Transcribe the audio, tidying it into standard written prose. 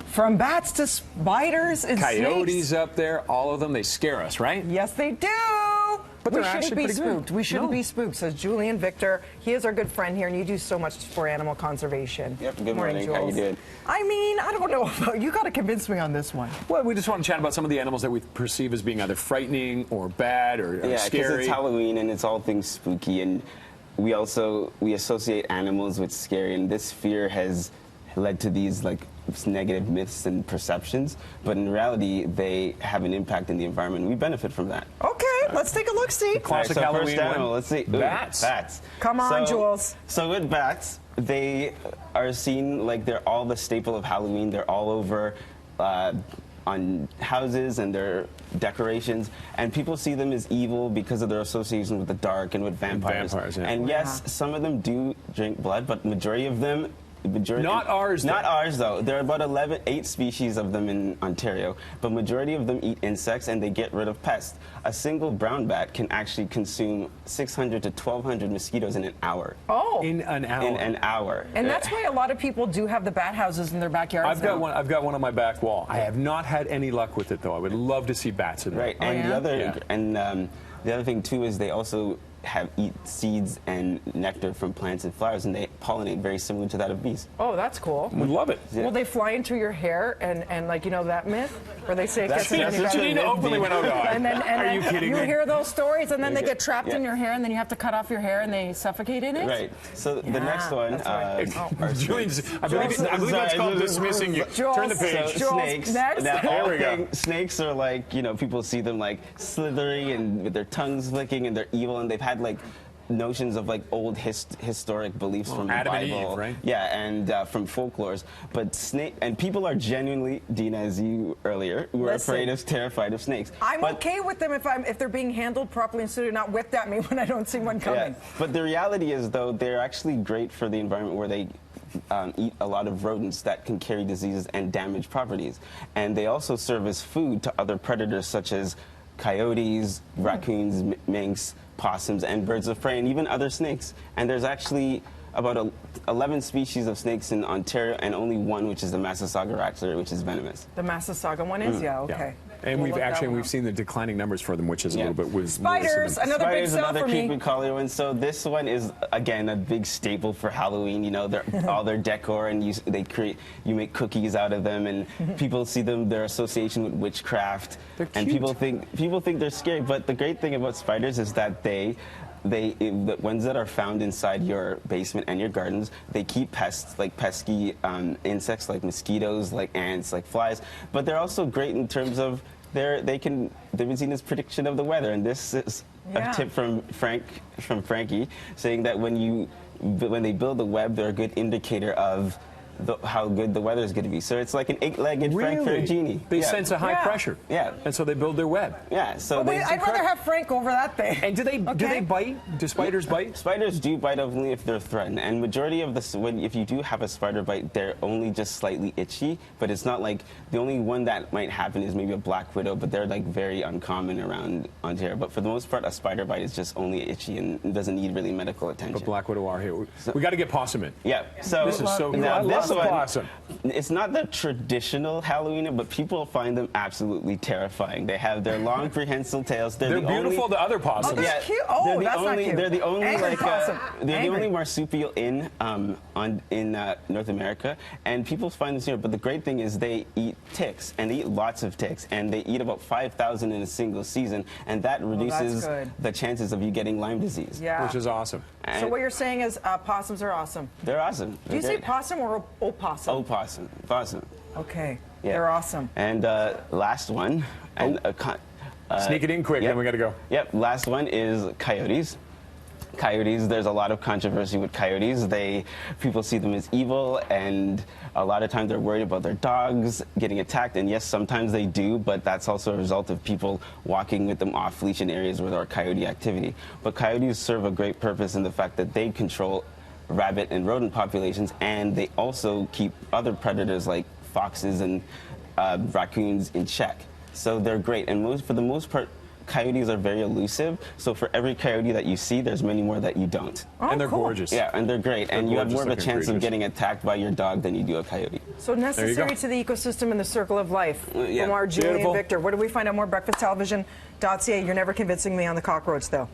From bats to spiders and Coyotes snakes. up there, all of them, they scare us, right? Yes, they do. But we they're shouldn't actually be pretty good. spooked. We shouldn't be spooked, says Julian Victor. He is our good friend here, and you do so much for animal conservation. Yep, good morning. How you doing? I mean, I don't know about you. Got to convince me on this one. Well, we just want to chat about some of the animals that we perceive as being either frightening or bad or Yeah, because scary. it's Halloween and it's all things spooky, and we associate animals with scary, and this fear has led to these negative myths and perceptions, but in reality they have an impact in the environment. We benefit from that. Okay, let's take a look, see. Classic so Halloween first animal, one. let's see. Bats. Bats. Come on, Jules. So with bats, they are seen like they're all the staple of Halloween. They're all over on houses and their decorations, and people see them as evil because of their association with the dark and with vampires. Yeah. And yes, some of them do drink blood, but majority of them Not ours, though. Not ours, though. There are about 8 species of them in Ontario, but majority of them eat insects and they get rid of pests. A single brown bat can actually consume 600 to 1,200 mosquitoes in an hour. Oh. In an hour. In an hour. And that's why a lot of people do have the bat houses in their backyards. I've got one on my back wall. I have not had any luck with it, though. I would love to see bats in there. Right, and yeah? the other thing too is they also eat seeds and nectar from plants and flowers, and they pollinate very similar to that of bees. Oh, that's cool. We love it. Will they fly into your hair and like, you know, that myth where they say it gets in your Janina openly went, oh no. and then Are you kidding me? You hear those stories, and then they get trapped in your hair, and then you have to cut off your hair, and they suffocate in it. Right. So the next one, Julian's, I believe that's called dismissing you. Turn the page. So snakes. Next. Now, There we go. Snakes are like, you know, people see them like slithery and with their tongues flicking, and they're evil, and they've had like notions of like old historic beliefs from the Adam and Bible, Eve, right? Yeah, and from folklores. But people are genuinely, Dina, as you earlier, were terrified of snakes. I'm okay with them if they're being handled properly and so they're not whipped at me when I don't see one coming. Yeah. But the reality is, though, they're actually great for the environment where they eat a lot of rodents that can carry diseases and damage properties. And they also serve as food to other predators such as coyotes, raccoons, minks, possums, and birds of prey, and even other snakes. And there's actually about 11 species of snakes in Ontario, and only one, which is the Massasauga rattlesnake, which is venomous. The Massasauga one is? Yeah, okay. Yeah. And we've seen the declining numbers for them, which is a little bit Spiders, another big sell for me. Cupid collar one. So this one is again a big staple for Halloween. You know, they're all their decor, and you make cookies out of them, and people see them, their association with witchcraft, and people think they're scary. But the great thing about spiders is that the ones that are found inside your basement and your gardens, they keep pests, like pesky insects like mosquitoes, like ants, like flies, but they're also great in terms of they've been seen as prediction of the weather. And this is a tip from Frankie, saying that when they build the web, they're a good indicator of how good the weather is going to be. So it's like an 8-legged Frankfurt genie. They sense a high pressure. Yeah. And so they build their web. Yeah. So I'd rather have Frank over that thing. And do they bite? Do spiders bite? Spiders do bite only if they're threatened. And majority of if you do have a spider bite, they're only just slightly itchy. But it's not like the only one that might happen is maybe a black widow. But they're like very uncommon around Ontario. But for the most part, a spider bite is just only itchy and doesn't need really medical attention. But black widow are here. We got to get possum in. Yeah. So this is so cool. Now, I love the possum. It's not the traditional Halloween, but people find them absolutely terrifying. They have their long, prehensile tails. They're beautiful to other possums. Oh, they're cute. Oh, that's not cute. They're the only they're the only marsupial in North America, and people find this here. But the great thing is they eat ticks, and they eat lots of ticks, and they eat about 5,000 in a single season, and that reduces the chances of you getting Lyme disease. Yeah, which is awesome. And so what you're saying is possums are awesome. They're awesome. Do you say possum or opossum? Opossum. Possum. Okay. Yeah. They're awesome. And last one. And sneak it in quick, then we got to go. Yep. Last one is coyotes. Coyotes, there's a lot of controversy with coyotes. People see them as evil, and a lot of times they're worried about their dogs getting attacked. And yes, sometimes they do, but that's also a result of people walking with them off leash in areas where there are coyote activity. But coyotes serve a great purpose in the fact that they control rabbit and rodent populations, and they also keep other predators like foxes and raccoons in check. So they're great, and for the most part, coyotes are very elusive. So for every coyote that you see, there's many more that you don't. Oh, And they're cool. gorgeous. Yeah, and they're great. They're And you have more of a gorgeous-looking chance of creatures. getting attacked by your dog than you do a coyote. So necessary go. to the ecosystem and the circle of life. Yeah. From our Julie Beautiful. and Victor. Where do we find out more? BreakfastTelevision.ca. You're never convincing me on the cockroach, though.